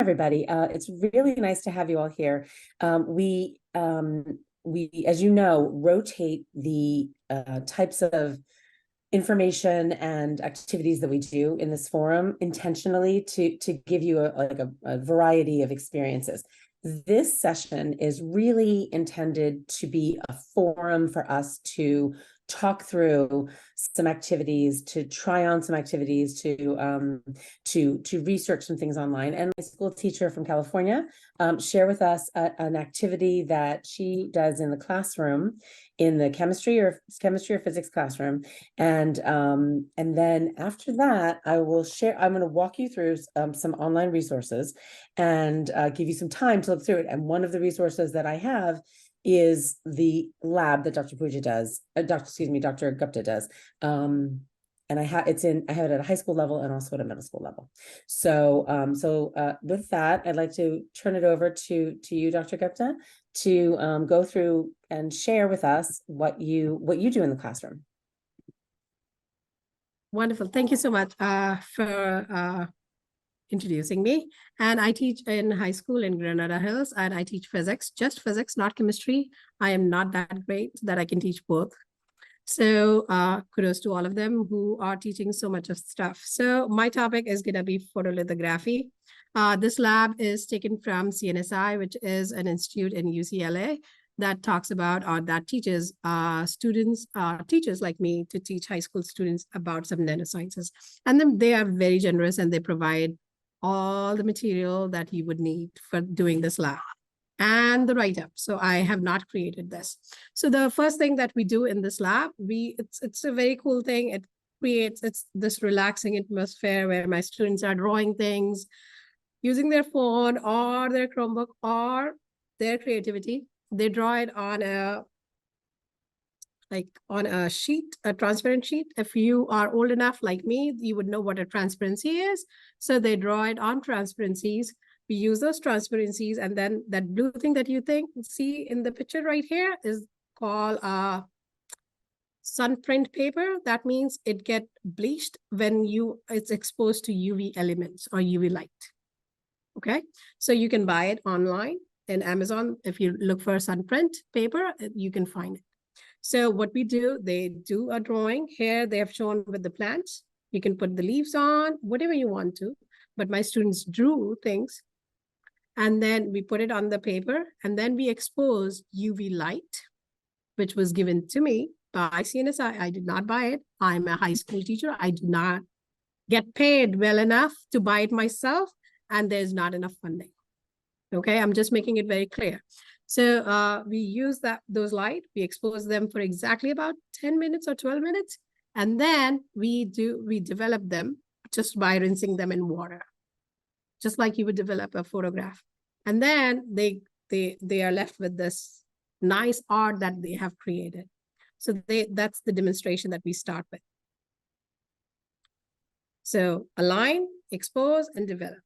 everybody. It's really nice to have you all here. We, as you know, rotate the types of information and activities that we do in this forum intentionally to give you a variety of experiences. This session is really intended to be a forum for us to talk through some activities, to try on some activities, to research some things online. And my school teacher from California share with us an activity that she does in the classroom, in the chemistry or physics classroom. And then after that, I'm going to walk you through some online resources and give you some time to look through it. And one of the resources that I have is the lab that Dr. Gupta does. And I have it at a high school level and also at a middle school level. So with that, I'd like to turn it over to you, Dr. Gupta, to go through and share with us what you do in the classroom. Wonderful. Thank you so much for introducing me. And I teach in high school in Granada Hills, and I teach physics, just physics, not chemistry. I am not that great that I can teach both. So kudos to all of them who are teaching so much of stuff. So my topic is going to be photolithography. This lab is taken from CNSI, which is an institute in UCLA that talks about, or that teaches teachers like me to teach high school students about some nanosciences. And then they are very generous and they provide all the material that you would need for doing this lab and the write-up. So I have not created this. So the first thing that we do in this lab, it's a very cool thing. It creates this relaxing atmosphere where my students are drawing things using their phone or their Chromebook or their creativity. They draw it on a sheet, a transparent sheet. If you are old enough like me, you would know what a transparency is. So they draw it on transparencies. We use those transparencies, and then that blue thing that you see in the picture right here is called sunprint paper. That means it gets bleached when it's exposed to UV elements or UV light. Okay, so you can buy it online in Amazon. If you look for sunprint paper, you can find it. So what we do, they do a drawing. Here they have shown with the plants. You can put the leaves on, whatever you want to. But my students drew things. And then we put it on the paper. And then we expose UV light, which was given to me by CNSI. I did not buy it. I'm a high school teacher. I do not get paid well enough to buy it myself. And there's not enough funding. Okay, I'm just making it very clear. So we use those light, we expose them for exactly about 10 minutes or 12 minutes. And then we develop them just by rinsing them in water, just like you would develop a photograph. And then they are left with this nice art that they have created. So that's the demonstration that we start with. So align, expose, and develop.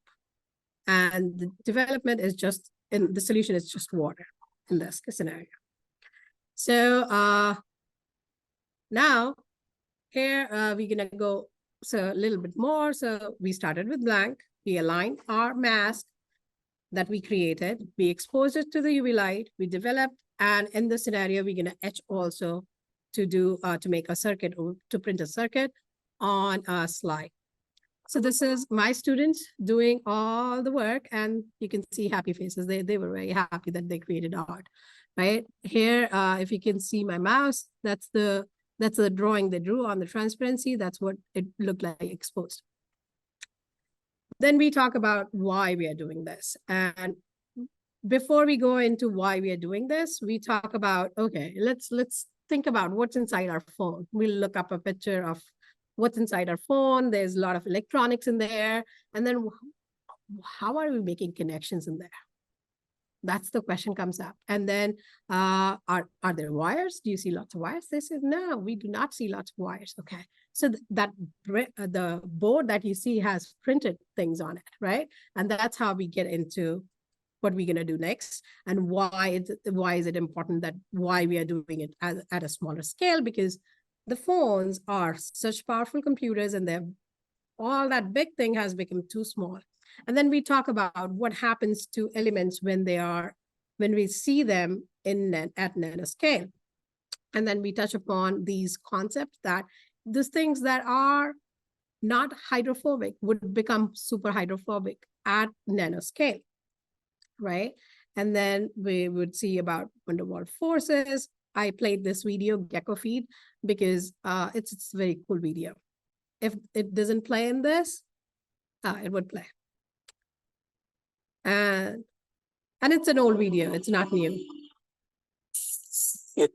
And the development is just, and the solution is just water in this scenario. So now here we're gonna go a little bit more. So we started with blank. We aligned our mask that we created. We exposed it to the UV light. We developed, and in this scenario, we're gonna etch also to make a circuit or to print a circuit on a slide. So this is my students doing all the work, and you can see happy faces. They were very happy that they created art, right? Here, if you can see my mouse, that's the drawing they drew on the transparency. That's what it looked like exposed. Then we talk about why we are doing this. And before we go into why we are doing this, we talk about, okay, let's think about what's inside our phone. We'll look up a picture of what's inside our phone. There's a lot of electronics in there. And then how are we making connections in there? That's the question comes up. And then are there wires? Do you see lots of wires? They said, no, we do not see lots of wires. Okay. So the board that you see has printed things on it, right? And that's how we get into what we're going to do next and why is it important that why we are doing it at a smaller scale, because the phones are such powerful computers and all that big thing has become too small. And then we talk about what happens to elements when we see them at nanoscale. And then we touch upon these concepts that these things that are not hydrophobic would become super hydrophobic at nanoscale, right? And then we would see about van der Waals forces. I played this video, Gecko Feed, because it's a very cool video. If it doesn't play in this, it would play. And it's an old video, it's not new. It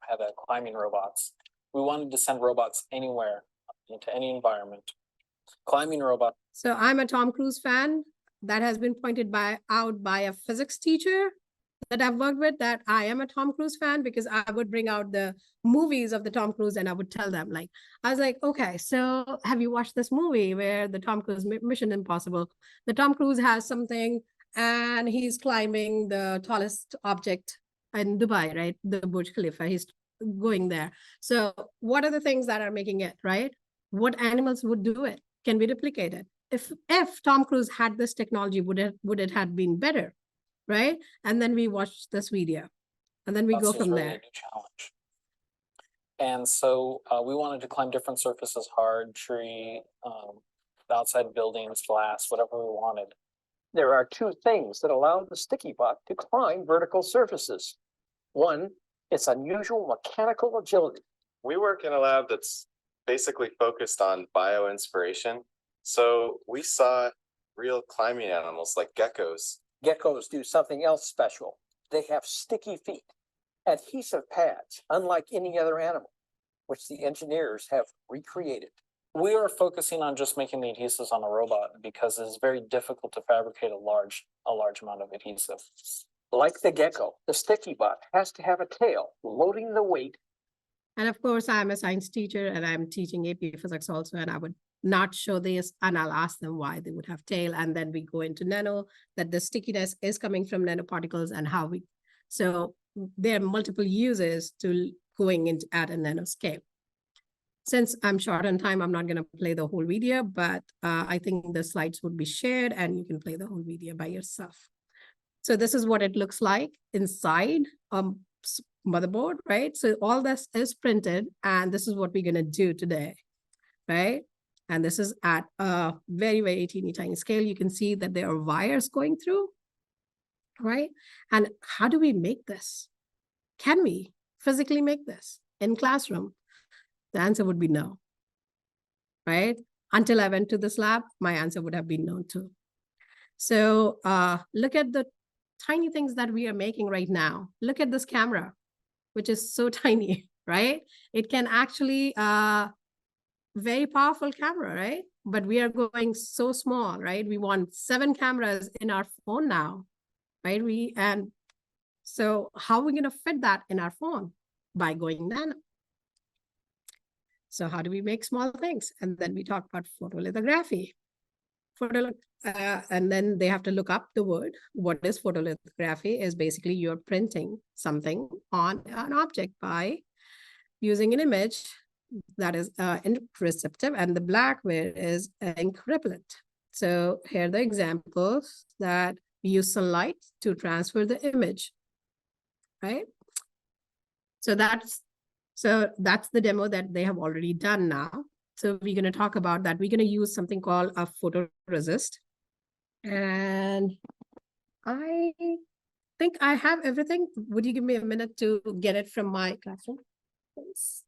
had climbing robots. We wanted to send robots anywhere, into any environment. Climbing robot. So I'm a Tom Cruise fan. That has been pointed out by a physics teacher that I've worked with, that I am a Tom Cruise fan, because I would bring out the movies of the Tom Cruise and I would tell them, like, I was like, okay, so have you watched this movie where the Tom Cruise Mission Impossible, the Tom Cruise has something and he's climbing the tallest object in Dubai, right? The Burj Khalifa, he's going there. So what are the things that are making it, right? What animals would do it? Can we replicate it? If Tom Cruise had this technology, would it have been better, right? And then we watched this video, and then we go from really there. A new challenge. And so we wanted to climb different surfaces, hard, tree, outside buildings, glass, whatever we wanted. There are two things that allow the sticky bot to climb vertical surfaces. One, its unusual mechanical agility. We work in a lab that's basically focused on bio-inspiration. So we saw real climbing animals like geckos. Geckos do something else special. They have sticky feet, adhesive pads, unlike any other animal, which the engineers have recreated. We are focusing on just making the adhesives on a robot because it's very difficult to fabricate a large amount of adhesive. Like the gecko, the sticky bot has to have a tail loading the weight. And of course, I'm a science teacher and I'm teaching AP physics also, and I would not show this, and I'll ask them why they would have tail. And then we go into nano, that the stickiness is coming from nanoparticles and how so there are multiple uses to going into at a nanoscale. Since I'm short on time, I'm not going to play the whole video, but I think the slides would be shared and you can play the whole video by yourself. So this is what it looks like inside motherboard, right? So all this is printed, and this is what we're going to do today, right? And this is at a very, very teeny tiny scale. You can see that there are wires going through, right? And how do we make this? Can we physically make this in classroom? The answer would be no, right? Until I went to this lab, my answer would have been no too. So look at the tiny things that we are making right now. Look at this camera, which is so tiny, right? It can actually, very powerful camera, right? But we are going so small, right? We want 7 cameras in our phone now, right? And so how are we going to fit that in our phone? By going nano. So how do we make small things? And then we talk about photolithography. And then they have to look up the word. What is photolithography? Is basically you're printing something on an object by using an image that is ink receptive, and the black where is ink repellent. So here are the examples that we use sunlight to transfer the image, right? So that's the demo that they have already done now. So we're going to talk about that. We're going to use something called a photoresist. And I think I have everything. Would you give me a minute to get it from my classroom, please?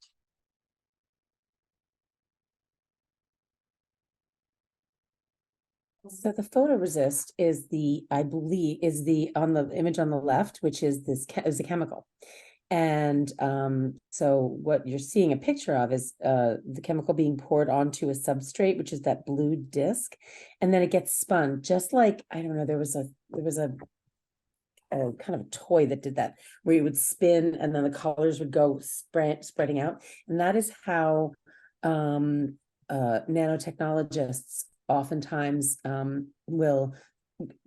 So the photoresist is I believe, on the image on the left, which is is a chemical. And so what you're seeing a picture of is the chemical being poured onto a substrate, which is that blue disc, and then it gets spun, just like, I don't know, there was a kind of a toy that did that, where you would spin and then the colors would go spreading out. And that is how nanotechnologists oftentimes will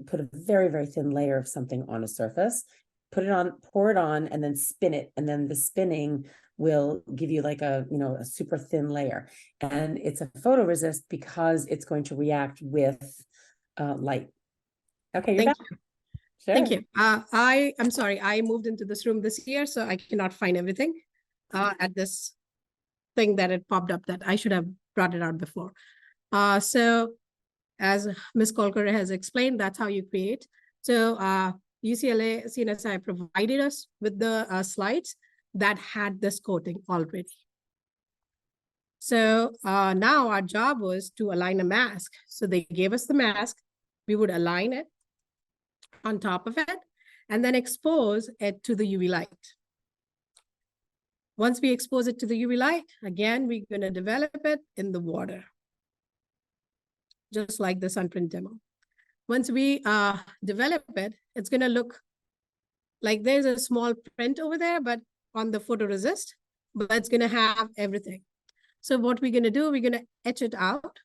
put a very, very thin layer of something on a surface, pour it on, and then spin it. And then the spinning will give you like a super thin layer. And it's a photoresist because it's going to react with light. Okay, you're Thank back. you. Sure. Thank you. I'm sorry, I moved into this room this year, so I cannot find everything at this thing that it popped up that I should have brought it out before. So as Ms. Kolker has explained, that's how you create. So UCLA CNSI provided us with the slides that had this coating already. So now our job was to align a mask. So they gave us the mask, we would align it on top of it, and then expose it to the UV light. Once we expose it to the UV light, again, we're going to develop it in the water, just like the sunprint demo. Once we develop it, it's going to look like there's a small print over there, but on the photoresist, but it's going to have everything. So what we're going to do, we're going to etch it out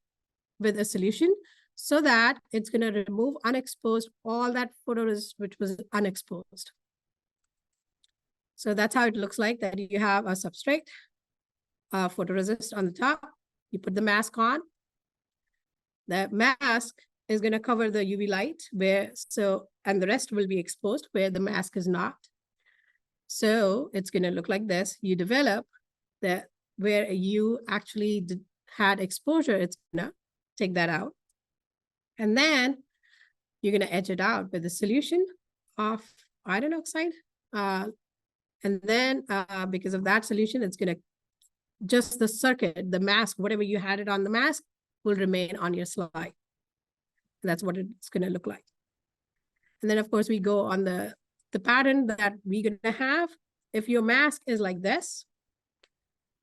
with a solution so that it's going to remove unexposed, all that photoresist which was unexposed. So that's how it looks like, that you have a substrate, photoresist on the top, you put the mask on. The mask is going to cover the UV light and the rest will be exposed where the mask is not. So it's going to look like this. You develop that where you actually had exposure, it's going to take that out. And then you're going to etch it out with a solution of iron oxide. And then because of that solution, it's going to just the circuit, the mask, whatever you had it on the mask will remain on your slide. That's what it's going to look like. And then of course we go on the pattern that we're going to have. If your mask is like this,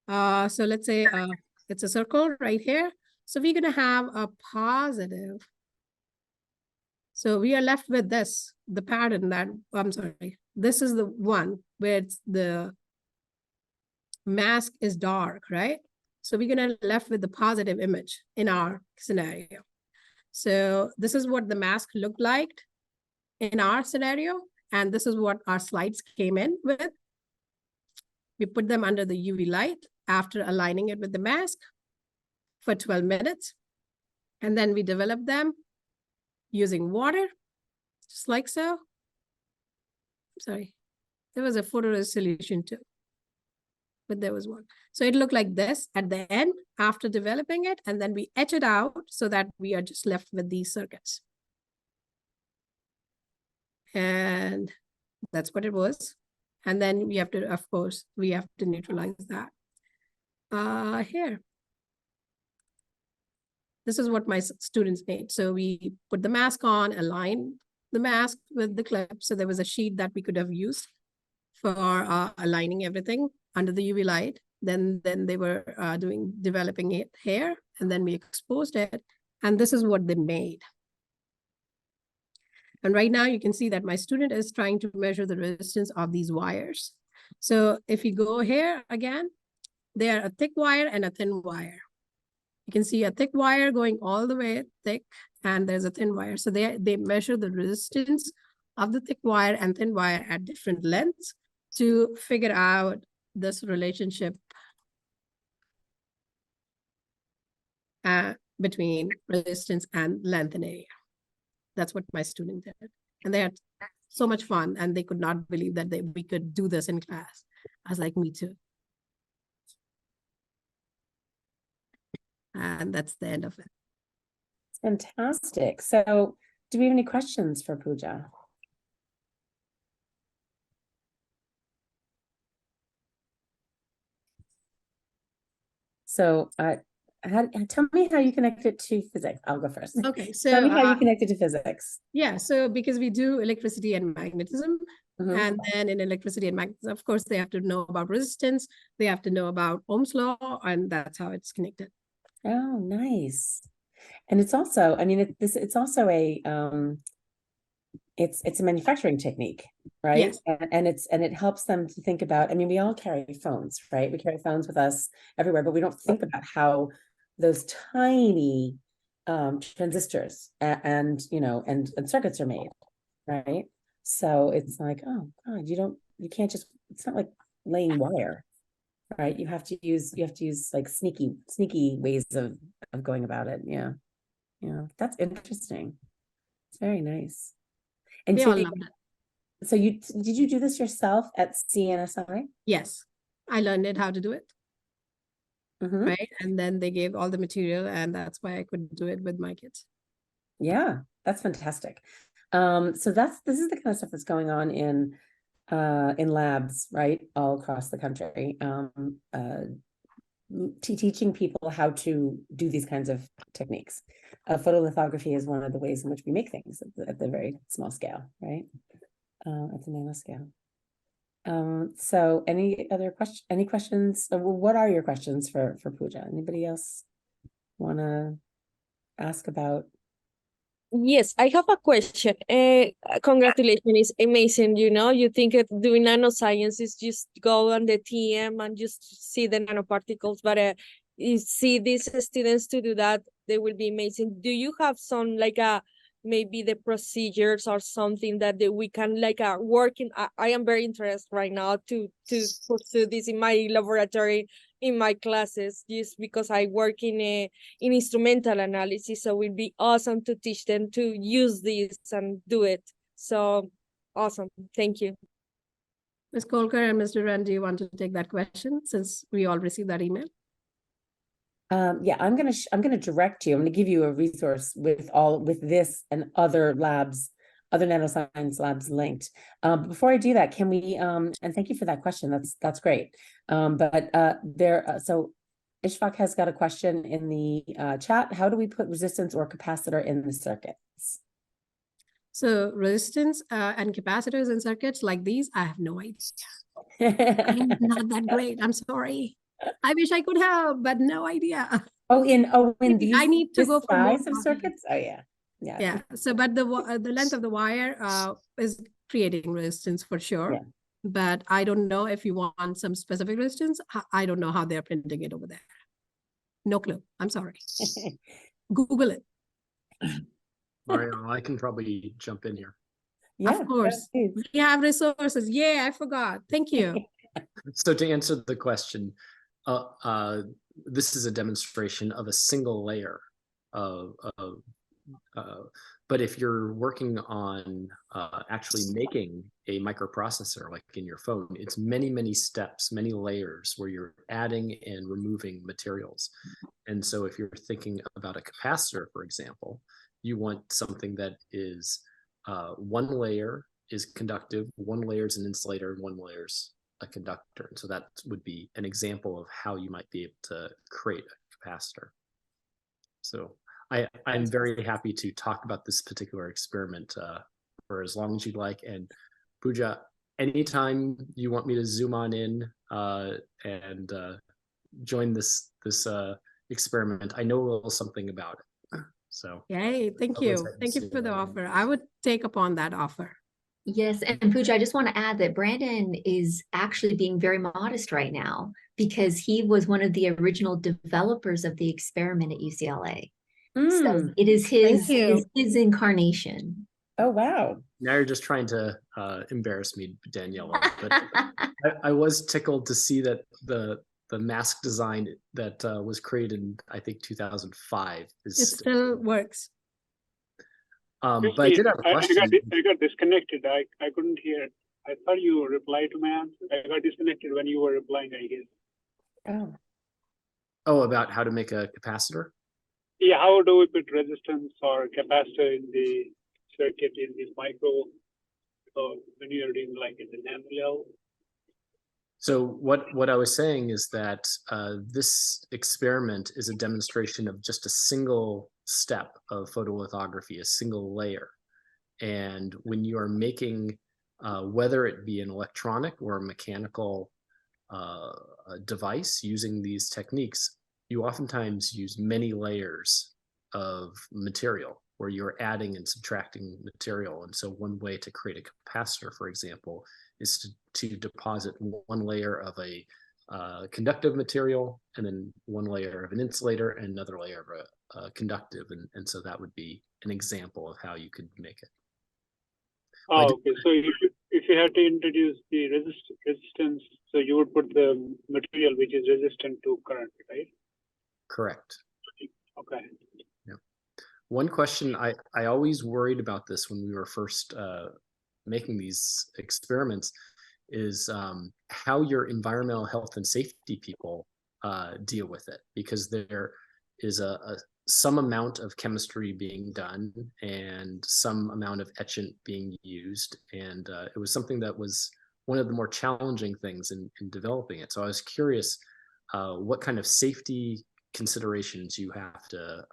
so let's say it's a circle right here. So we're going to have a positive. So we are left with this, the pattern that, I'm sorry, this is the one where it's the mask is dark, right? So we're going to left with the positive image in our scenario. So this is what the mask looked like in our scenario. And this is what our slides came in with. We put them under the UV light after aligning it with the mask for 12 minutes. And then we developed them using water, just like so. Sorry, there was a photoresist solution too, but there was one. So it looked like this at the end after developing it, and then we etch it out so that we are just left with these circuits. And that's what it was. And then we have to, of course, we have to neutralize that. Here. This is what my students made. So we put the mask on, align the mask with the clip. So there was a sheet that we could have used for aligning everything under the UV light. Then they were developing it here, and then we exposed it. And this is what they made. And right now you can see that my student is trying to measure the resistance of these wires. So if you go here again, they are a thick wire and a thin wire. You can see a thick wire going all the way thick, and there's a thin wire. So they measure the resistance of the thick wire and thin wire at different lengths to figure out this relationship between resistance and length and area. That's what my student did. And they had so much fun, and they could not believe that we could do this in class. I was like, me too. And that's the end of it. Fantastic. So do we have any questions for Pooja? So tell me how you connected to physics. I'll go first. Okay, so tell me how you connected to physics. Yeah, so because we do electricity and magnetism, and then in electricity and magnetism, of course, they have to know about resistance, they have to know about Ohm's law, and that's how it's connected. Oh, nice. And it's also, I mean, it's also a it's a manufacturing technique, right? Yes. And it helps them to think about, I mean, we all carry phones, right? We carry phones with us everywhere, but we don't think about how those tiny transistors and circuits are made, right? So it's like, oh God, you can't just, it's not like laying wire, right? You have to use like sneaky ways of going about it. Yeah. That's interesting. It's very nice. And They so, all loved it. so did you do this yourself at CNSI? Yes, I learned it how to do it, Mhm. right? And then they gave all the material, and that's why I could do it with my kids. Yeah, that's fantastic. So this is the kind of stuff that's going on in labs, right, all across the country. Teaching people how to do these kinds of techniques. Photolithography is one of the ways in which we make things at the very small scale, right? At the nanoscale. So any questions? What are your questions for Pooja? Anybody else want to ask about? Yes, I have a question. Congratulations, it's amazing. You think doing nanoscience is just go on the TM and just see the nanoparticles, but you see these students to do that, they will be amazing. Do you have some maybe the procedures or something that we can work in? I am very interested right now to pursue this in my laboratory, in my classes, just because I work in instrumental analysis, so it would be awesome to teach them to use this and do it. So awesome. Thank you. Ms. Kolkar and Mr. Ren, do you want to take that question since we all received that email? Yeah, I'm gonna direct you. I'm gonna give you a resource with this and other labs, other nanoscience labs linked. Before I do that, can we and thank you for that question. That's great. So Ishfaq has got a question in the chat. How do we put resistance or capacitor in the circuits? So resistance and capacitors in circuits like these, I have no idea. I'm not that great. I'm sorry. I wish I could help, but no idea. In these, I need to this go for more size of circuits? Oh yeah. Yeah. Yeah. So, but the length of the wire is creating resistance for sure. Yeah. But I don't know if you want some specific resistance. I don't know how they're printing it over there. No clue. I'm sorry. Google it. Mario, I can probably jump in here. Yeah, Of course. please. We have resources. Yeah, I forgot. Thank you. So to answer the question, this is a demonstration of a single layer but if you're working on actually making a microprocessor like in your phone, it's many, many steps, many layers where you're adding and removing materials. And so if you're thinking about a capacitor, for example, you want something that is one layer is conductive, one layer is an insulator, and one layer is a conductor. And so that would be an example of how you might be able to create a capacitor. So I'm very happy to talk about this particular experiment for as long as you'd like. And Pooja, anytime you want me to zoom on in and join this experiment, I know a little something about it. So Yay, thank you. Thank you for the offer. I would take upon that offer. Yes, and Pooja, I just want to add that Brandon is actually being very modest right now because he was one of the original developers of the experiment at UCLA. So it is his incarnation. Oh, wow. Now you're just trying to embarrass me, Daniela. But I was tickled to see that the mask design that was created in, I think, 2005 is it still works. But I did have a question. I got disconnected. I couldn't hear. I thought you replied to my answer. I got disconnected when you were replying, I guess. Oh, about how to make a capacitor? Yeah, how do we put resistance or capacitor in the circuit in this micro when you're doing like in the nano level? So what I was saying is that this experiment is a demonstration of just a single step of photolithography, a single layer. And when you are making, whether it be an electronic or a mechanical device using these techniques, you oftentimes use many layers of material where you're adding and subtracting material. And so one way to create a capacitor, for example, is to deposit one layer of a conductive material and then one layer of an insulator and another layer of a conductive. And so that would be an example of how you could make it. Oh, okay. So if you had to introduce the resistance, so you would put the material which is resistant to current, right? Correct. Okay. Yeah. One question I always worried about this when we were first making these experiments is how your environmental health and safety people deal with it, because there is some amount of chemistry being done and some amount of etchant being used, and it was something that was one of the more challenging things in developing it. So I was curious what kind of safety considerations you have to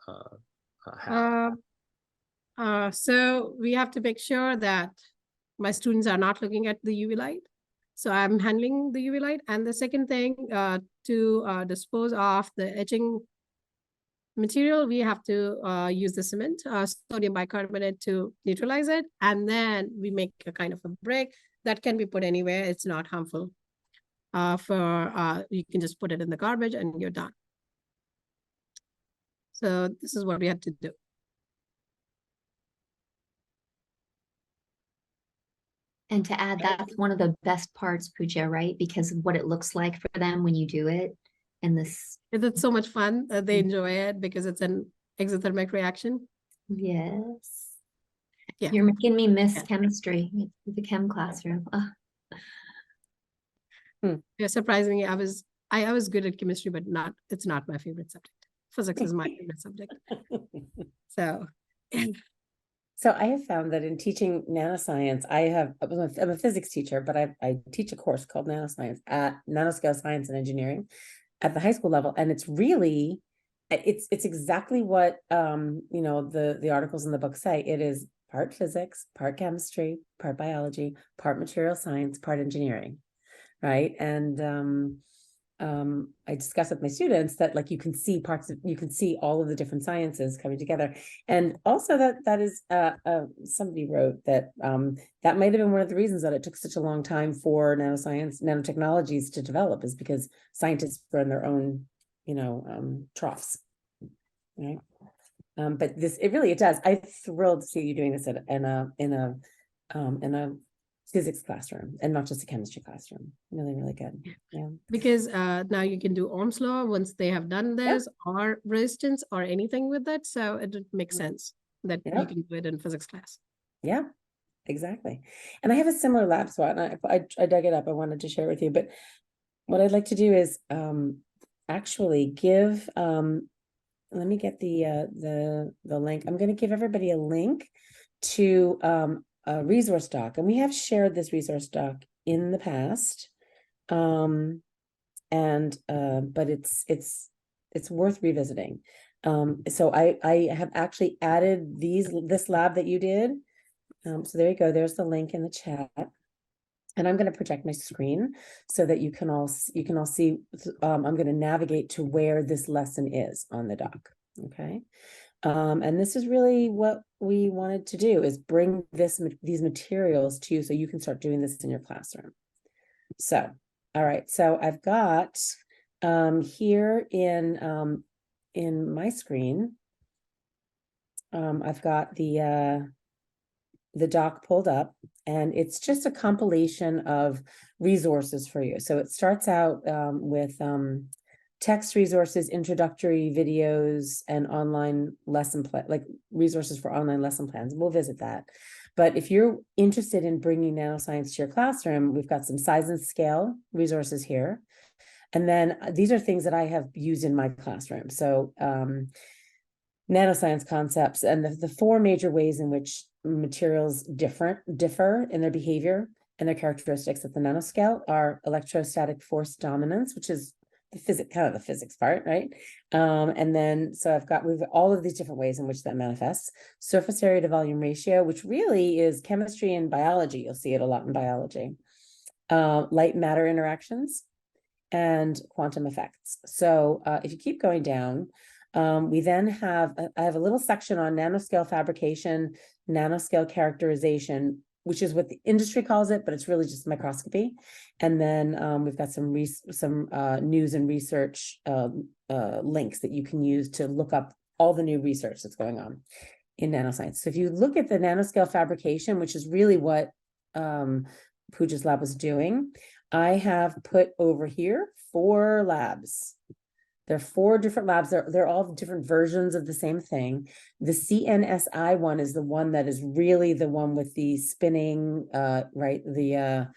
have. So we have to make sure that my students are not looking at the UV light. So I'm handling the UV light. And the second thing, to dispose of the etching material, we have to use the cement, sodium bicarbonate, to neutralize it. And then we make a kind of a brick that can be put anywhere. It's not harmful. You can just put it in the garbage and you're done. So this is what we have to do. And to add, that's one of the best parts, Pooja, right? Because of what it looks like for them when you do it. And this. It's so much fun. They enjoy it because it's an exothermic reaction. Yes. Yeah. You're making me miss chemistry, the chem classroom. Oh. Yeah, surprisingly, I was good at chemistry, but it's not my favorite subject. Physics is my favorite subject. So So I have found that in teaching nanoscience, I'm a physics teacher, but I teach a course called nanoscience at nanoscale science and engineering at the high school level. And it's really, it's exactly what, the articles in the book say. It is part physics, part chemistry, part biology, part material science, part engineering. Right. And I discuss with my students that, like, you can see all of the different sciences coming together. And also that is somebody wrote that that might have been one of the reasons that it took such a long time for nanotechnologies to develop, is because scientists were in their own, troughs. Right. But it does. I'm thrilled to see you doing this in a physics classroom and not just a chemistry classroom. Really, really good. Yeah. because now you can do Ohm's law once they have done this, or resistance or anything with that. So it makes sense that you can do it in physics class. Yeah, exactly. And I have a similar lab SWOT, and I dug it up. I wanted to share it with you, but what I'd like to do is actually give let me get the link. I'm going to give everybody a link to a resource doc, and we have shared this resource doc in the past, but it's worth revisiting. So I have actually added this lab that you did. So there you go. There's the link in the chat, and I'm going to project my screen so that you can all see. I'm going to navigate to where this lesson is on the doc. Okay. And this is really what we wanted to do, is bring these materials to you so you can start doing this in your classroom. So, all right. So I've got here in my screen, I've got the doc pulled up, and it's just a compilation of resources for you. So it starts out with text resources, introductory videos, and online lesson plan, like resources for online lesson plans. We'll visit that. But if you're interested in bringing nanoscience to your classroom, we've got some size and scale resources here. And then these are things that I have used in my classroom. So nanoscience concepts, and the four major ways in which materials differ in their behavior and their characteristics at the nanoscale are electrostatic force dominance, which is the physics part, right? And then we've all of these different ways in which that manifests. Surface area to volume ratio, which really is chemistry and biology. You'll see it a lot in biology. Light matter interactions and quantum effects. So if you keep going down, we then I have a little section on nanoscale fabrication, nanoscale characterization, which is what the industry calls it, but it's really just microscopy. And then we've got some news and research links that you can use to look up all the new research that's going on in nanoscience. So if you look at the nanoscale fabrication, which is really what Pooja's lab was doing, I have put over here 4 labs There are 4 different labs. They're all different versions of the same thing. The CNSI one is the one that is really the one with the spinning, right? And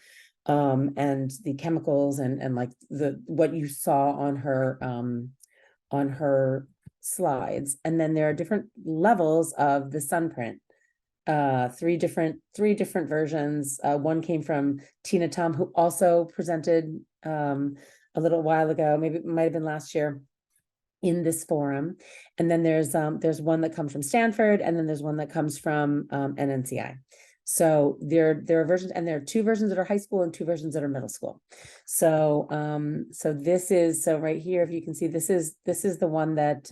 the chemicals and like what you saw on her slides. And then there are different levels of the Sunprint. 3 different versions. One came from Tina Tom, who also presented a little while ago, maybe it might have been last year, in this forum. And then there's one that comes from Stanford, and then there's one that comes from NNCI. So there are versions, and there are 2 versions that are high school and 2 versions that are middle school. So so right here, if you can see, this is the one that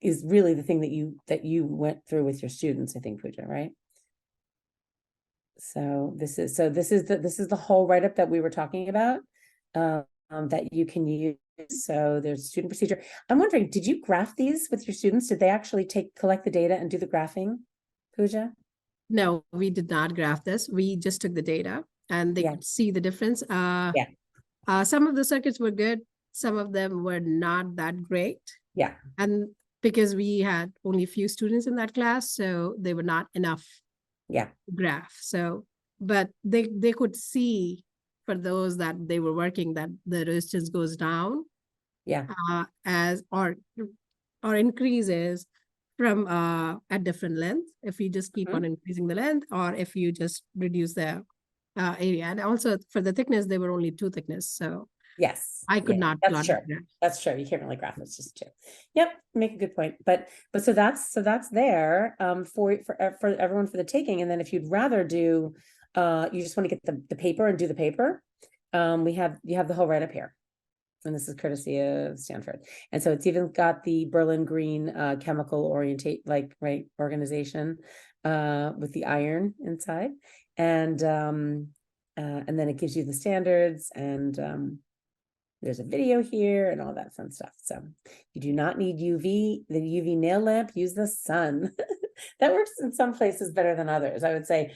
is really the thing that you went through with your students, I think, Pooja, right? So this is the whole write-up that we were talking about, that you can use. So there's student procedure. I'm wondering, did you graph these with your students? Did they actually collect the data and do the graphing, Pooja? No, we did not graph this. We just took the data and they could see the difference. Some of the circuits were good. Some of them were not that great. Yeah. And because we had only a few students in that class, so they were not enough graph. So, but they could see, for those that they were working, that the resistance goes down. Yeah. Or increases from at different length, if you just keep on increasing the length, or if you just reduce the area. And also for the thickness, they were only 2 thickness. So yes, I could not that's plot true. it. That's true. You can't really graph, it's just 2. Yep, make a good point. But so that's there for everyone for the taking. And then if you'd rather do you just want to get the paper and do the paper, you have the whole write-up here. And this is courtesy of Stanford. And so it's even got the Berlin Green chemical organization with the iron inside. And then it gives you the standards, and there's a video here and all that fun stuff. So you do not need the UV nail lamp, use the sun. That works in some places better than others. I would say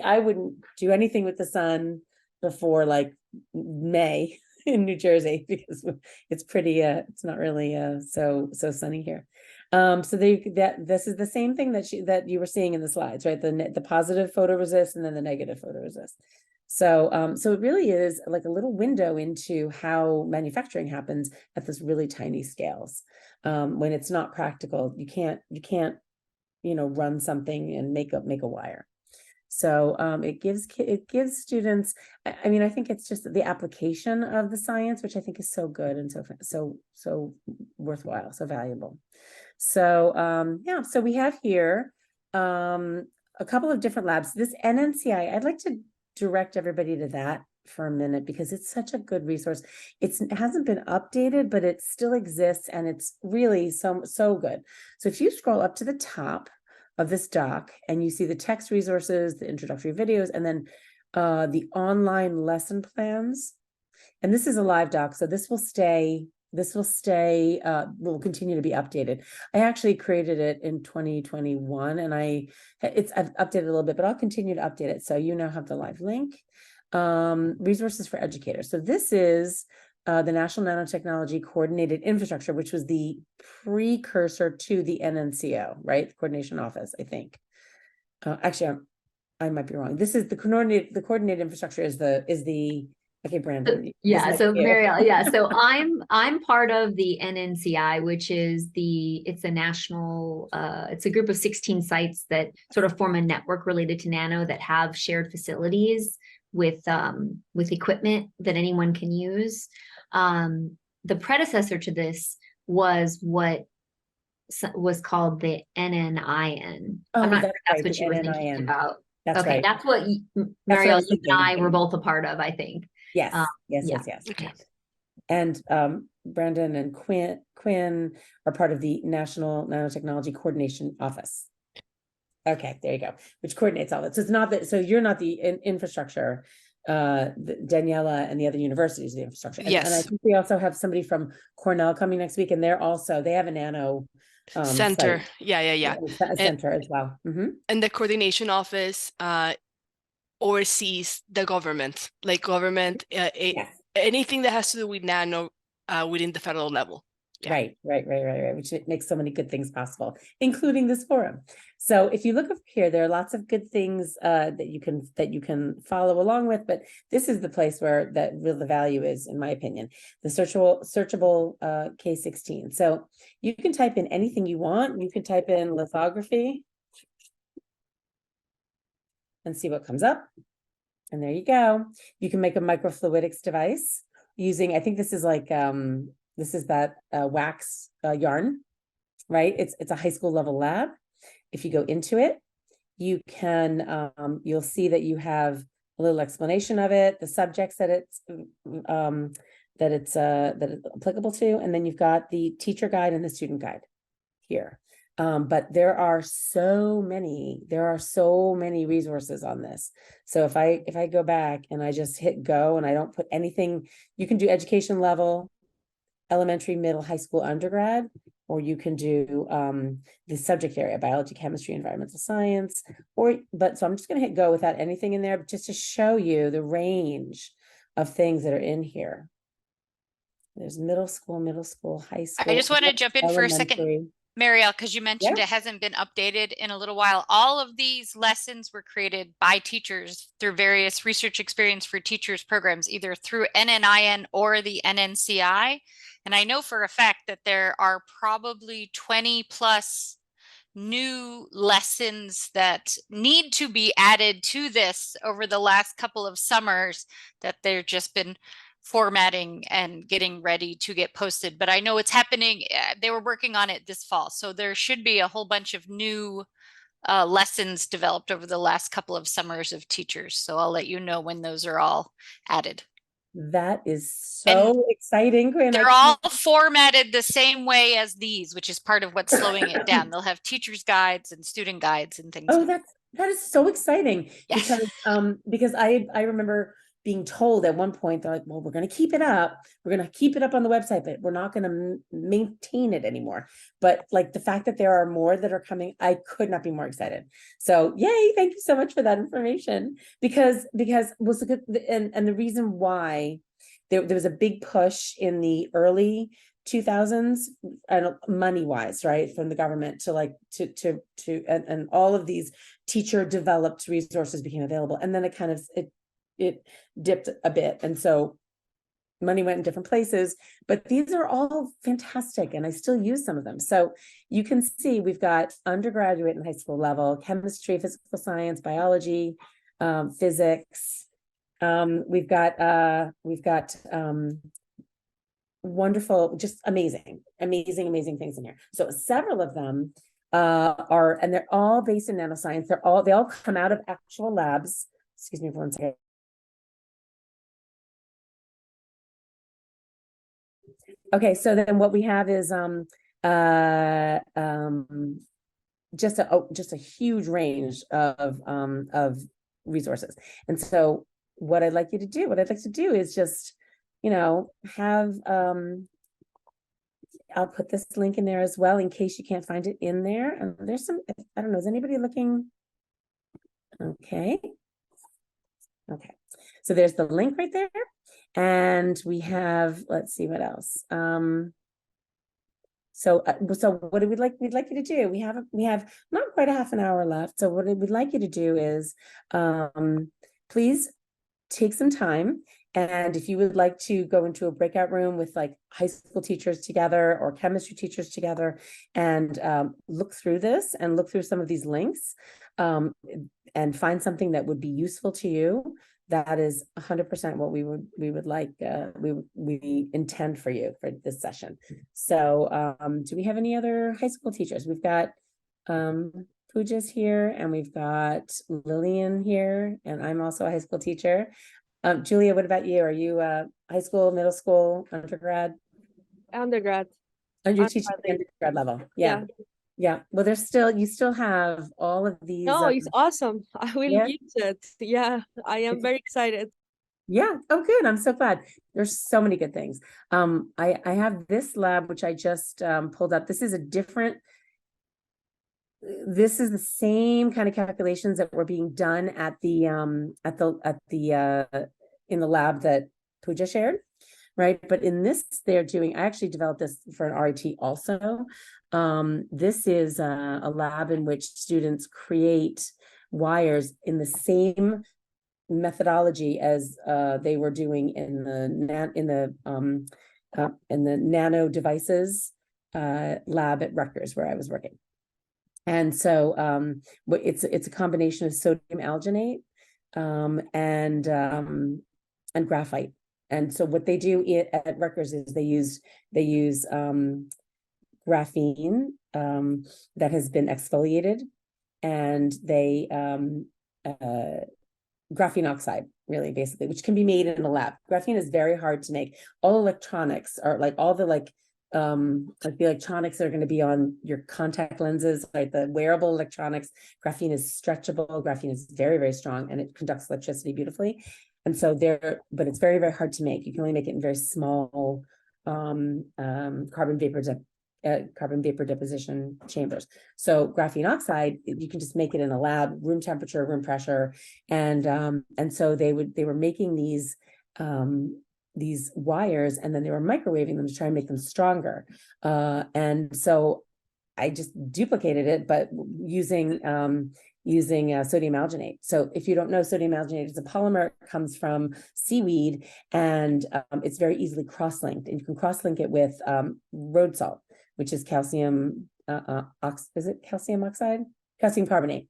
I wouldn't do anything with the sun before like May in New Jersey, because it's pretty it's not really so sunny here. So this is the same thing that you were seeing in the slides, right? The positive photoresist and then the negative photoresist. So so it really is like a little window into how manufacturing happens at this really tiny scales. When it's not practical, you can't run something and make a wire. So it gives students, I mean, I think it's just the application of the science, which I think is so good and so worthwhile, so valuable. So so we have here a couple of different labs. This NNCI, I'd like to direct everybody to that for a minute, because it's such a good resource. It hasn't been updated, but it still exists, and it's really so good. So if you scroll up to the top of this doc and you see the text resources, the introductory videos, and then the online lesson plans, and this is a live doc, so this will continue to be updated. I actually created it in 2021, and I've updated a little bit, but I'll continue to update it. So you now have the live link. Resources for educators. So this is the National Nanotechnology Coordinated Infrastructure, which was the precursor to the NNCO, right? The coordination office, I think. Actually, I might be wrong. This is the coordinated infrastructure is the okay, Brandon. So Marielle, so I'm part of the NNCI, which is it's a national, it's a group of 16 sites that sort of form a network related to nano that have shared facilities with equipment that anyone can use. The predecessor to this was what was called the NNIN. I'm not sure that's what you were thinking about. That's right. That's what Marielle, you and I were both a part of, I think. Yes. Okay. And Brandon and Quinn are part of the National Nanotechnology Coordination Office. Okay, there you go, which coordinates all that. So it's not that, so you're not the infrastructure, Daniela and the other universities, the infrastructure. And, yes. And I think we also have somebody from Cornell coming next week, and they have a nano center. Site. Yeah. A center as well. Mm-hmm. And the coordination office oversees the government, like government, Yes. anything that has to do with nano within the federal level. Yeah. Right. Which makes so many good things possible, including this forum. So if you look up here, there are lots of good things that you can follow along with, but this is the place where the value is, in my opinion, the searchable K16. So you can type in anything you want. You can type in lithography and see what comes up. And there you go. You can make a microfluidics device using, I think this is like this is that wax yarn, right? It's a high school level lab. If you go into it, you can you'll see that you have a little explanation of it, the subjects that it's applicable to, and then you've got the teacher guide and the student guide here. But there are so many resources on this. So if I go back and I just hit go and I don't put anything, you can do education level, elementary, middle, high school, undergrad, or you can do the subject area, biology, chemistry, environmental science, so I'm just gonna hit go without anything in there, just to show you the range of things that are in here. There's middle school, high school. I just want to jump in for a second, elementary. Marielle, because you mentioned Yeah. it hasn't been updated in a little while. All of these lessons were created by teachers through various research experience for teachers programs, either through NNIN or the NNCI. And I know for a fact that there are probably 20 plus new lessons that need to be added to this over the last couple of summers that they've just been formatting and getting ready to get posted. But I know it's happening. They were working on it this fall. So there should be a whole bunch of new lessons developed over the last couple of summers of teachers. So I'll let you know when those are all added. That is so exciting, Gwen. They're all formatted the same way as these, which is part of what's slowing it down. They'll have teachers' guides and student guides and things. Oh, that is so exciting. Yes. Because I remember being told at one point, they're like, well, we're going to keep it up. We're going to keep it up on the website, but we're not going to maintain it anymore. But like the fact that there are more that are coming, I could not be more excited. So yay, thank you so much for that information. Because was and the reason why there was a big push in the early 2000s and money wise, right, from the government to like and all of these teacher developed resources became available, and then it dipped a bit, and so money went in different places, but these are all fantastic and I still use some of them. So you can see we've got undergraduate and high school level, chemistry, physical science, biology, physics. We've got wonderful, just amazing things in here. So several of them and they're all based in nanoscience. They all come out of actual labs. Excuse me for 1 second. Okay, so then what we have is just a huge range of resources. And so what I'd like to do is just, have I'll put this link in there as well in case you can't find it in there. And there's some, I don't know, is anybody looking? Okay. So there's the link right there. And we have, let's see what else. So what we'd like you to do, we have not quite a half an hour left. So what we'd like you to do is, please take some time. And if you would like to go into a breakout room with like high school teachers together or chemistry teachers together and look through this and look through some of these links and find something that would be useful to you, that is 100% what we would like, we intend for you for this session. So do we have any other high school teachers? We've got Pooja's here, and we've got Lillian here, and I'm also a high school teacher. Julia, what about you? Are you high school, middle school, undergrad? Undergrad. Oh, you're teaching at the undergrad level. Yeah. Well, you still have all of these. No, it's awesome. I will use it. Yeah, I am very excited. Yeah. Oh, good. I'm so glad. There's so many good things. I have this lab, which I just pulled up. This is the same kind of calculations that were being done at the in the lab that Pooja shared. right? But in this, they're doing, I actually developed this for an RIT also. This is a lab in which students create wires in the same methodology as they were doing in the nano devices lab at Rutgers, where I was working. And so it's a combination of sodium alginate and graphite. And so what they do at Rutgers is they use graphene that has been exfoliated, and they graphene oxide, really, basically, which can be made in a lab. Graphene is very hard to make. All electronics are like all the like the electronics that are going to be on your contact lenses, like the wearable electronics. Graphene is stretchable. Graphene is very, very strong, and it conducts electricity beautifully. And so but it's very, very hard to make. You can only make it in very small carbon vapor deposition chambers. So graphene oxide, you can just make it in a lab, room temperature, room pressure, and so they were making these wires, and then they were microwaving them to try and make them stronger. And so I just duplicated it, but using sodium alginate. So if you don't know, sodium alginate is a polymer. It comes from seaweed, and it's very easily cross-linked, and you can cross-link it with road salt, which is calcium calcium oxide? Calcium carbonate.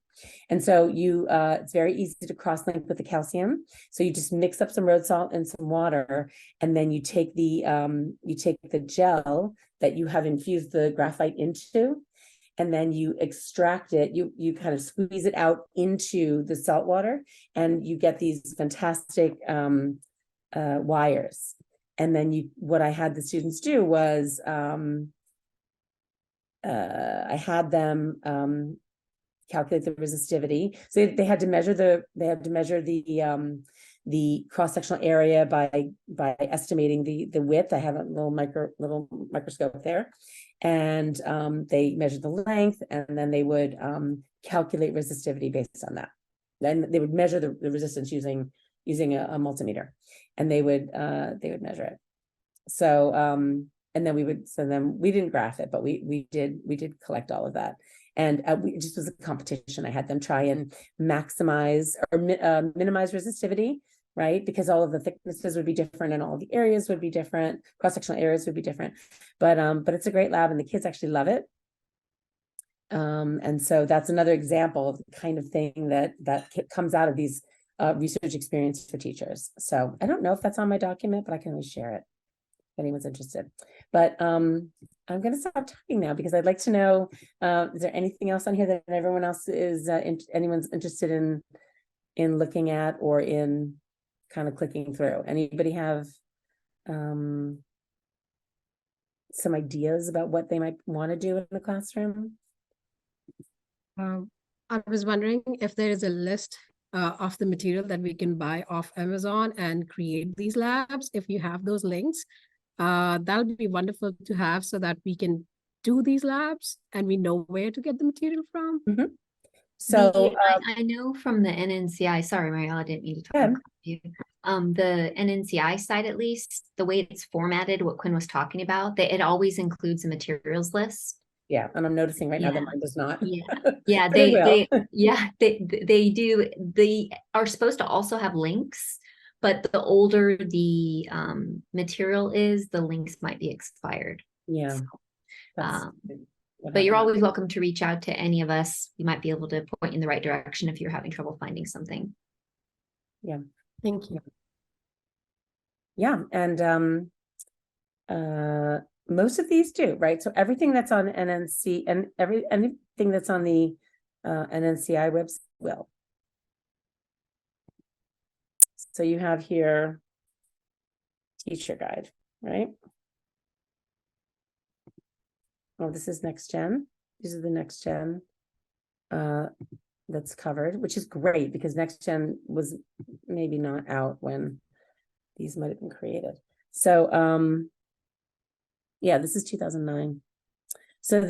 And so it's very easy to cross-link with the calcium. So you just mix up some road salt and some water, and then you take the gel that you have infused the graphite into, and then you extract it. You kind of squeeze it out into the salt water, and you get these fantastic wires. And then what I had the students do was I had them calculate the resistivity. So they had to measure the cross-sectional area by estimating the width. I have a little microscope there, and they measured the length, and then they would calculate resistivity based on that. Then they would measure the resistance using a multimeter, and they would measure it. So and then we didn't graph it, but we did collect all of that. And it just was a competition. I had them try and maximize or minimize resistivity, right? Because all of the thicknesses would be different, and all of the areas would be different. Cross-sectional areas would be different. But it's a great lab, and the kids actually love it. And so that's another example of the kind of thing that comes out of these research experience for teachers. So I don't know if that's on my document, but I can always share it if anyone's interested. But I'm going to stop talking now, because I'd like to know, is there anything else on here that everyone else is, anyone's interested in looking at or in kind of clicking through? Anybody have some ideas about what they might want to do in the classroom? I was wondering if there is a list of the material that we can buy off Amazon and create these labs. If you have those links, that'll be wonderful to have, so that we can do these labs and we know where to get the material from. Mm-hmm. So I know from the NNCI, sorry, Mariella, I didn't mean to talk about you. The NNCI site, at least, the way it's formatted, what Quinn was talking about, it always includes a materials list. Yeah, and I'm noticing right now that mine does not. Yeah, they do. They are supposed to also have links, but the older the material is, the links might be expired. Yeah. So, but you're always welcome to reach out to any of us. We might be able to point you in the right direction if you're having trouble finding something. Yeah. Thank you. Yeah, and most of these do, right? So everything that's on NNC and anything that's on the NNCI website will. So you have here teacher guide, right? Oh, this is next gen. These are the next gen that's covered, which is great, because next gen was maybe not out when these might have been created. So yeah, this is 2009. So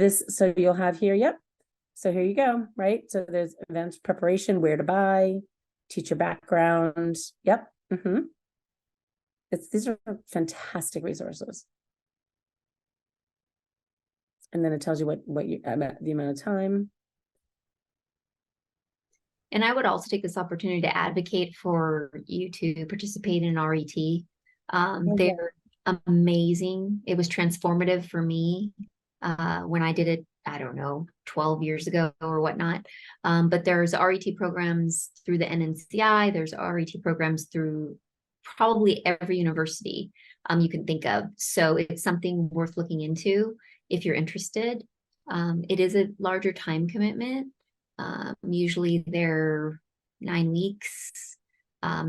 you'll have here, yep. So here you go, right? So there's event preparation, where to buy, teacher background, yep. these are fantastic resources. And then it tells you what you the amount of time. And I would also take this opportunity to advocate for you to participate in RET. They're amazing. It was transformative for me when I did it, I don't know, 12 years ago or whatnot. But there's RET programs through the NNCI. There's RET programs through probably every university you can think of. So it's something worth looking into if you're interested. It is a larger time commitment. Usually they're 9 weeks.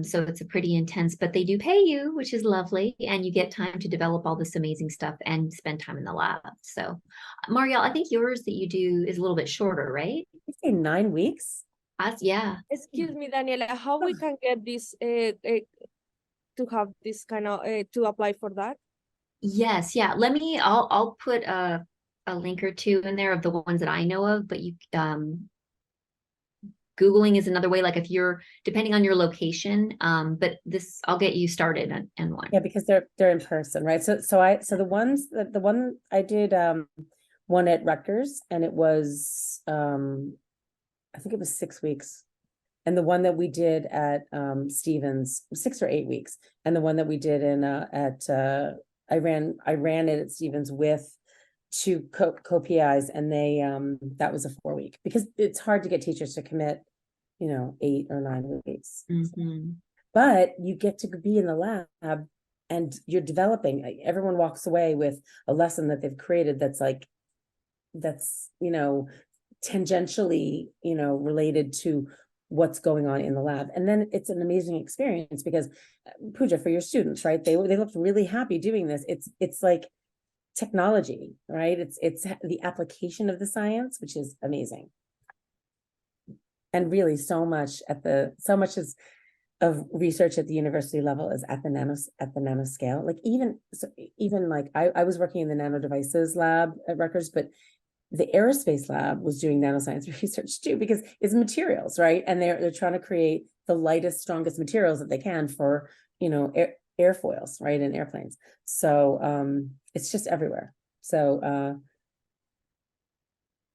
So it's a pretty intense, but they do pay you, which is lovely. And you get time to develop all this amazing stuff and spend time in the lab. So Marielle, I think yours that you do is a little bit shorter, right? You say 9 weeks? Yeah. Excuse me, Daniela, how we can get this to have this kind of to apply for that? Yes, yeah. I'll put a link or two in there of the ones that I know of, but you Googling is another way, like if you're depending on your location, but this I'll get you started on one. Yeah, because they're in person, right? So the one I did one at Rutgers, and it was I think it was 6 weeks. And the one that we did at Stevens, 6 or 8 weeks. And the one that we did in I ran it at Stevens with 2 co-PIs, and they that was a 4-week, because it's hard to get teachers to commit, 8 or 9 weeks. Mm-hmm. But you get to be in the lab and you're developing. Everyone walks away with a lesson that they've created that's tangentially, related to what's going on in the lab. And then it's an amazing experience because Pooja, for your students, right? They looked really happy doing this. It's like technology, right? It's the application of the science, which is amazing. And really so much of research at the university level is at the nanoscale. Like even like I was working in the nano devices lab at Rutgers, but the aerospace lab was doing nanoscience research too, because it's materials, right? And they're trying to create the lightest, strongest materials that they can for, airfoils, right? In airplanes. So it's just everywhere. So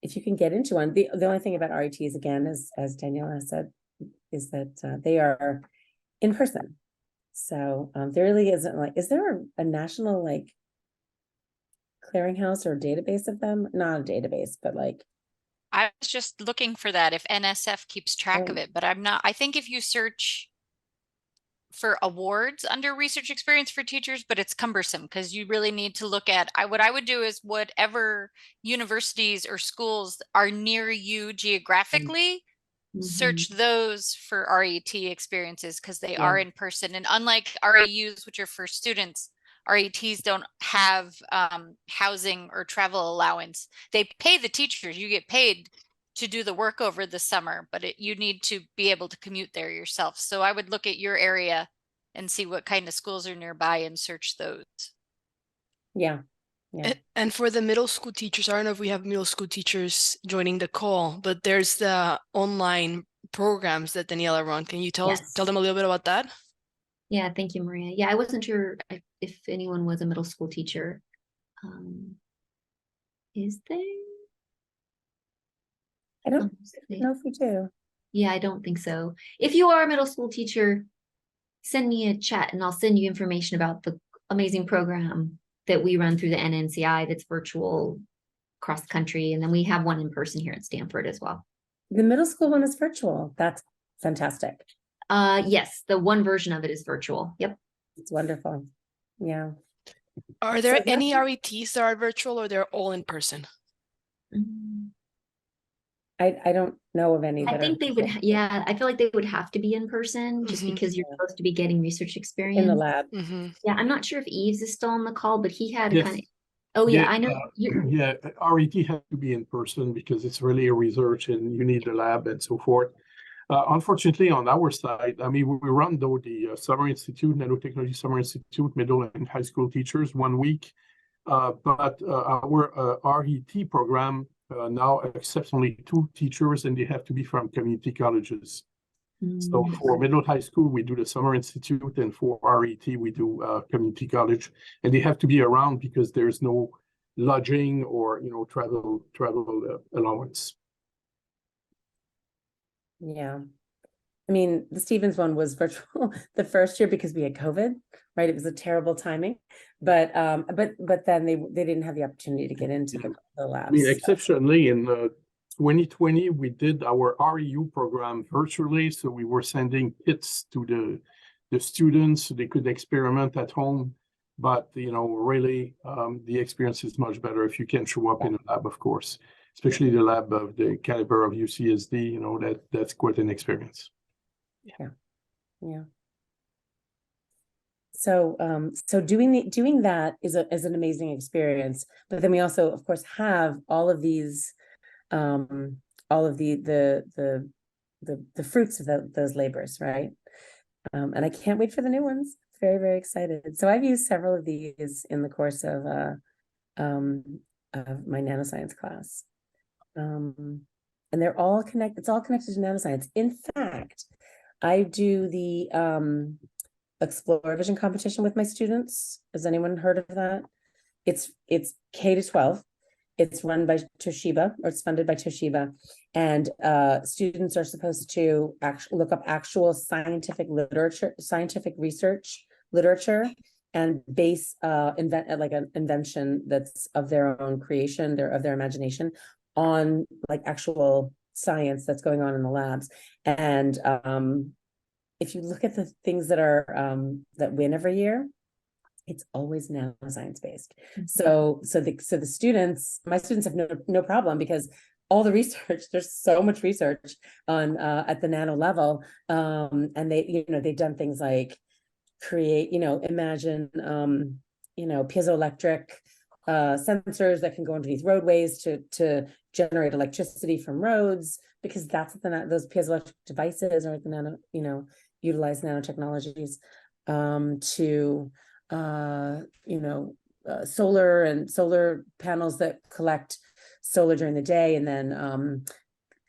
if you can get into one, the only thing about RETs, again, as Daniela said, is that they are in person. So there really isn't is there a national clearinghouse or database of them? Not a database, but I was just looking for that if NSF keeps track of it, but I'm not. I think if you search for awards under research experience for teachers, but it's cumbersome because you really need to look at, what I would do is whatever universities or schools are near you geographically, search those for RET experiences because they are in person. And unlike RAUs, which are for students, RETs don't have housing or travel allowance. They pay the teachers. You get paid to do the work over the summer, but you need to be able to commute there yourself. So I would look at your area and see what kind of schools are nearby and search those. Yeah. And for the middle school teachers, I don't know if we have middle school teachers joining the call, but there's the online programs that Daniela run. Can you tell them a little bit about that? Yeah, thank you, Maria. Yeah, I wasn't sure if anyone was a middle school teacher. Is there? I don't know if we do. Yeah, I don't think so. If you are a middle school teacher, send me a chat and I'll send you information about the amazing program that we run through the NNCI that's virtual across the country. And then we have one in person here at Stanford as well. The middle school one is virtual. That's fantastic. Yes, the one version of it is virtual. Yep. It's wonderful. Yeah. Are there any RETs that are virtual or they're all in person? I don't know of any. I think they would, I feel like they would have to be in person just because you're supposed to be getting research experience. In the lab. Yeah, I'm not sure if Eves is still on the call, but he had Yes. kind of, I know. Yeah, RET has to be in person because it's really a research and you need the lab and so forth. Unfortunately, on our side, I mean, we run the Summer Institute, Nanotechnology Summer Institute, middle and high school teachers 1 week. But our RET program now accepts only 2 teachers and they have to be from community colleges. So for middle high school, we do the Summer Institute, and for RET, we do community college, and they have to be around because there's no lodging or travel allowance. Yeah. I mean, the Stevens one was virtual the first year because we had COVID, right? It was a terrible timing, but then they didn't have the opportunity to get into the labs. I mean, exceptionally in 2020, we did our REU program virtually, so we were sending kits to the students so they could experiment at home. But really, the experience is much better if you can show up in a lab, of course, especially the lab of the caliber of UCSD. That's quite an experience. Yeah. So doing that is an amazing experience. But then we also, of course, have all of these, all of the fruits of those labors, right? And I can't wait for the new ones. Very, very excited. So I've used several of these in the course of my nanoscience class. And they're all connected. It's all connected to nanoscience. In fact, I do the Explore Vision competition with my students. Has anyone heard of that? It's K to 12. It's run by Toshiba, or it's funded by Toshiba, and students are supposed to actually look up actual scientific research literature, and base like an invention that's of their own creation, of their imagination, on like actual science that's going on in the labs. And if you look at the things that are that win every year, it's always nanoscience based. So the students, my students have no problem, because all the research, there's so much research on at the nano level, and they've done things like create, imagine piezoelectric sensors that can go underneath roadways to generate electricity from roads, because that's what those piezoelectric devices are, the nano, utilize nanotechnologies to solar panels that collect solar during the day, and then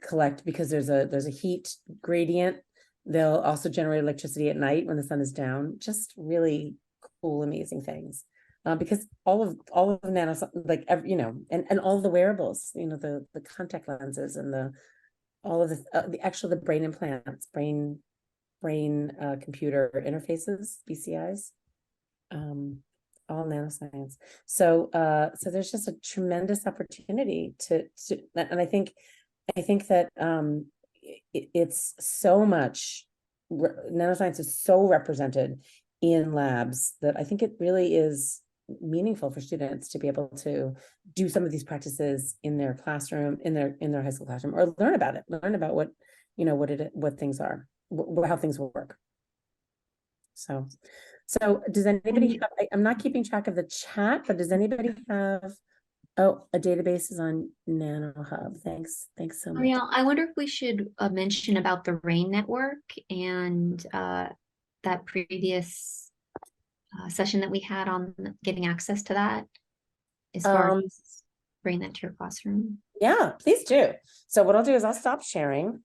collect, because there's a heat gradient, they'll also generate electricity at night when the sun is down. Just really cool, amazing things. Because all of nano, like and all the wearables, the contact lenses, and all of the brain implants, brain computer interfaces, BCIs, all nanoscience. So there's just a tremendous opportunity and I think that it's so much, nanoscience is so represented in labs that I think it really is meaningful for students to be able to do some of these practices in their classroom, in their high school classroom, or learn about what what things are, how things will work. So does anybody have, I'm not keeping track of the chat, but does anybody have, a database is on NanoHub. Thanks so much. Yeah, I wonder if we should mention about the RAIN network and that previous session that we had on getting access to that, as far as bring that to your classroom. Yeah, please do. So what I'll do is I'll stop sharing,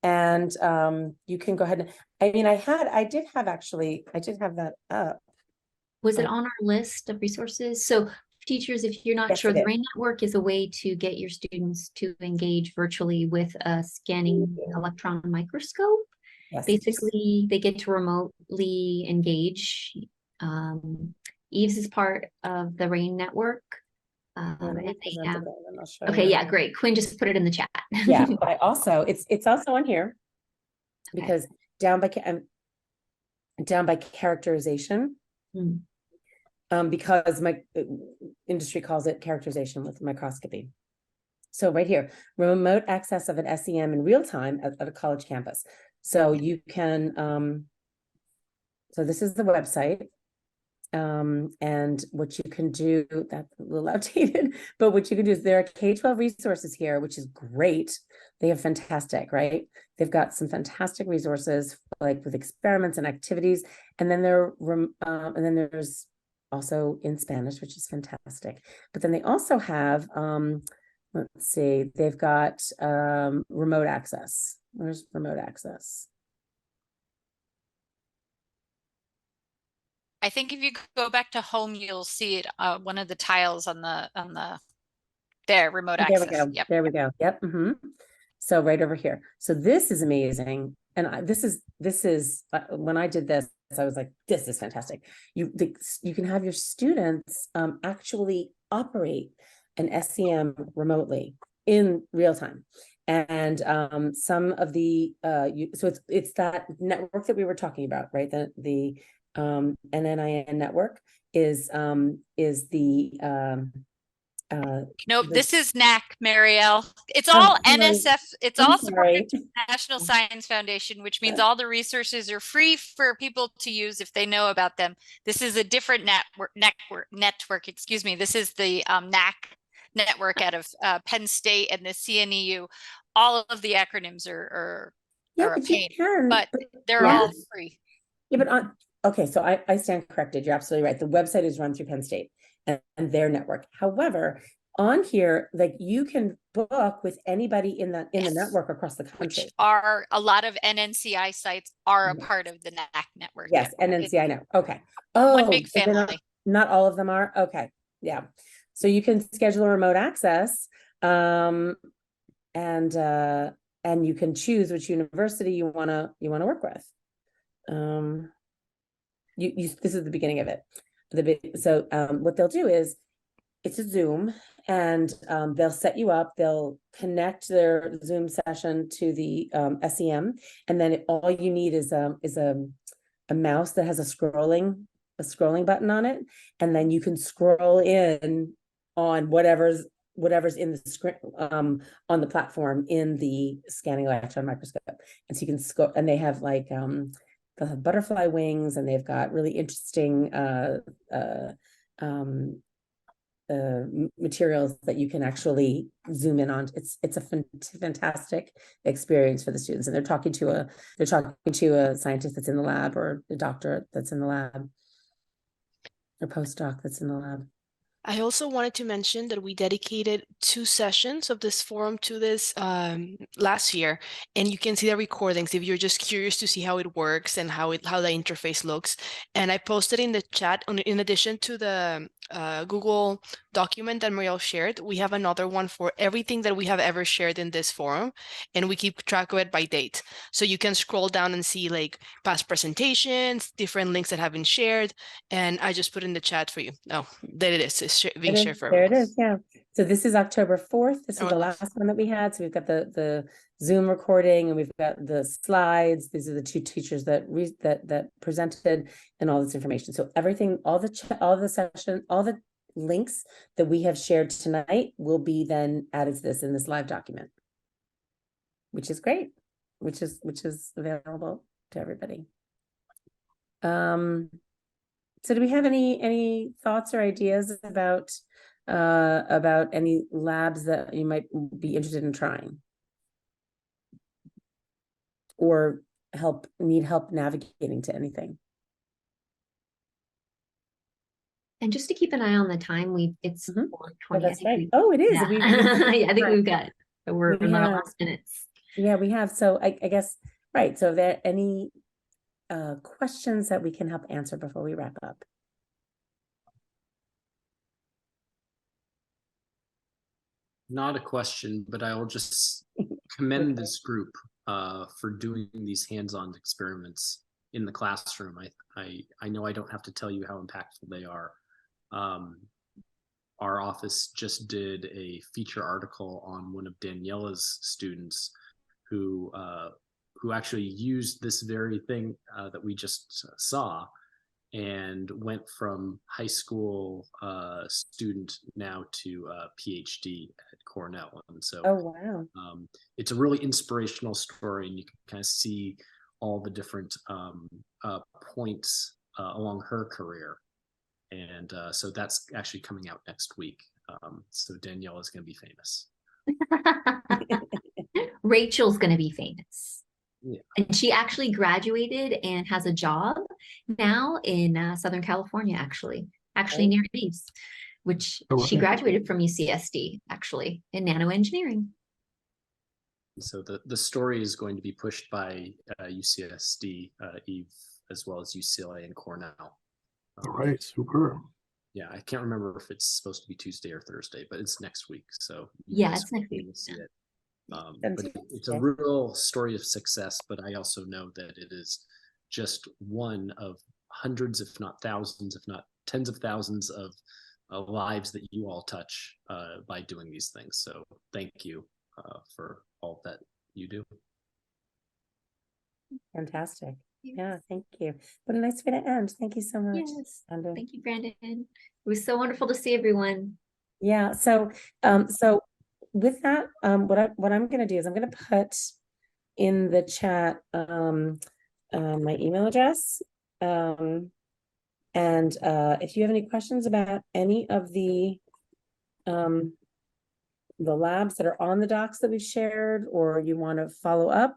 and you can go ahead. I mean, I did have that up. Was it on our list of resources? So teachers, if you're not sure, the RAIN network is a way to get your students to engage virtually with a scanning electron microscope. Yes. Basically, they get to remotely engage. Eves is part of the RAIN network. Okay, yeah, great. Quinn just put it in the chat. Yeah, but I also, it's also on here, because down by characterization, because my industry calls it characterization with microscopy. So right here, remote access of an SEM in real time at a college campus. So you can, so this is the website. And what you can do, that's a little outdated, but what you can do is there are K-12 resources here, which is great. They have fantastic, right? They've got some fantastic resources, like with experiments and activities. And then there's also in Spanish, which is fantastic. But then they also have, let's see, they've got remote access. Where's remote access? I think if you go back to home, you'll see it, one of the tiles on the there, remote There we access. go. Yep. There we go. Yep. So right over here. So this is amazing. And this is when I did this, I was like, this is fantastic. You can have your students actually operate an SEM remotely in real time. And some of the so it's that network that we were talking about, right? The NNIN network is the Nope, this is NAC, Marielle. It's Oh, all sorry. NSF. It's I'm all sorry. supported through the National Science Foundation, which means all the resources are free for people to use if they know about them. This is a different network. Excuse me. This is the NAC network out of Penn State and the CNEU. All of the acronyms are Yeah, a but you pain, can, but they're Yeah. all free. yeah, but okay, so I stand corrected. You're absolutely right. The website is run through Penn State and their network. However, on here, like you can book with anybody in the Yes. network across the Which country. are a lot of NNCI sites are a Yes. part of the NAC network. Yes, Yeah. NNCI know. Okay. One Oh, big so they're family. not all of them are. Okay. Yeah. So you can schedule a remote access, and you can choose which university you wanna work with. This is the beginning of it. So what they'll do is it's a Zoom, and they'll set you up, they'll connect their Zoom session to the SEM, and then all you need is a mouse that has a scrolling button on it, and then you can scroll in on whatever's in the screen on the platform in the scanning electron microscope. And so you can go, and they have like they'll have butterfly wings, and they've got really interesting materials that you can actually zoom in on. It's a fantastic experience for the students, and they're talking to a scientist that's in the lab, or a doctor that's in the lab, or postdoc that's in the lab. I also wanted to mention that we dedicated 2 sessions of this forum to this last year, and you can see the recordings if you're just curious to see how it works and how the interface looks. And I posted in the chat, in addition to the Google document that Marielle shared, we have another one for everything that we have ever shared in this forum, and we keep track of it by date. So you can scroll down and see like past presentations, different links that have been shared, and I just put in the chat for you. Oh, there it is. It's being shared for There it everyone. is, yeah. So this is October 4th. This is Oh, the last one that we had. So we've got the Zoom recording, and we've got the slides. These are the 2 teachers that presented, and all this information. So everything, all the session, all the links that we have shared tonight will be then added to this in this live document, which is great, which is available to everybody. So do we have any thoughts or ideas about any labs that you might be interested in trying, or need help navigating to anything? And just to keep an eye on the time, it's 4:20. Oh, that's right. Oh, it is. Yeah. Yeah, I think we've got, we're in our last minutes. Yeah, we have. So I guess, right. So are there any questions that we can help answer before we wrap up? Not a question, but I will just commend this group for doing these hands-on experiments in the classroom. I know I don't have to tell you how impactful they are. Our office just did a feature article on one of Daniela's students who actually used this very thing that we just saw, and went from high school student now to PhD at Cornell. And so Oh, wow. it's a really inspirational story, and you can kind of see all the different points along her career. And so that's actually coming out next week. So Danielle is going to be famous. Rachel's going to be famous. Yeah. And she actually graduated and has a job now in Southern California, actually near East, which she graduated from UCSD, actually, in nanoengineering. So the story is going to be pushed by UCSD, Eve, as well as UCLA and Cornell. All right, super. Yeah, I can't remember if it's supposed to be Tuesday or Thursday, but it's next week. So you Yeah, guys it's next will week. see it. But it's a Fantastic. real story of success, but I also know that it is just one of hundreds, if not thousands, if not tens of thousands of lives that you all touch by doing these things. So thank you for all that you do. Fantastic. Yeah, thank you. What a nice way to end. Thank you so much. Yes. Sandra. Thank you, Brandon. It was so wonderful to see everyone. Yeah, so with that, what I'm gonna do is I'm gonna put in the chat my email address. And if you have any questions about any of the labs that are on the docs that we've shared, or you want to follow up,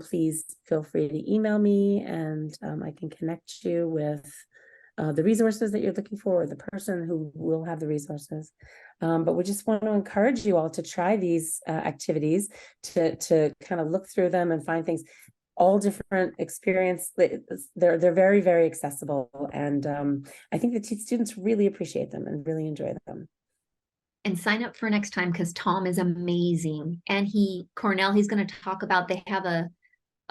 please feel free to email me, and I can connect you with the resources that you're looking for, or the person who will have the resources. But we just want to encourage you all to try these activities, to kind of look through them and find things, all different experience. They're very, very accessible, and I think the students really appreciate them and really enjoy them. And sign up for next time, because Tom is amazing. And Cornell, he's going to talk about, they have a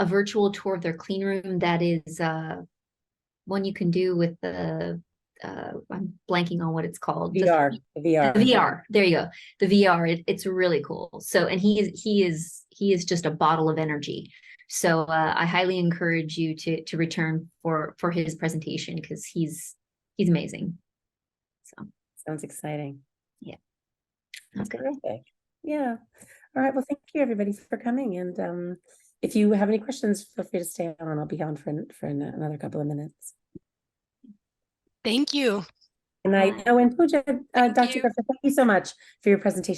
virtual tour of their clean room that is one you can do with the I'm blanking on what it's called. VR. The VR. There you go. The VR. It's really cool. So, and he is just a bottle of energy. So I highly encourage you to return for his presentation, because he's amazing. So sounds exciting. Yeah. That's terrific. Yeah. All right. Well, thank you everybody for coming. And if you have any questions, feel free to stay on. I'll be on for another couple of minutes. Thank you. And and Pooja, Dr. Griffith, thank you so much for your presentation.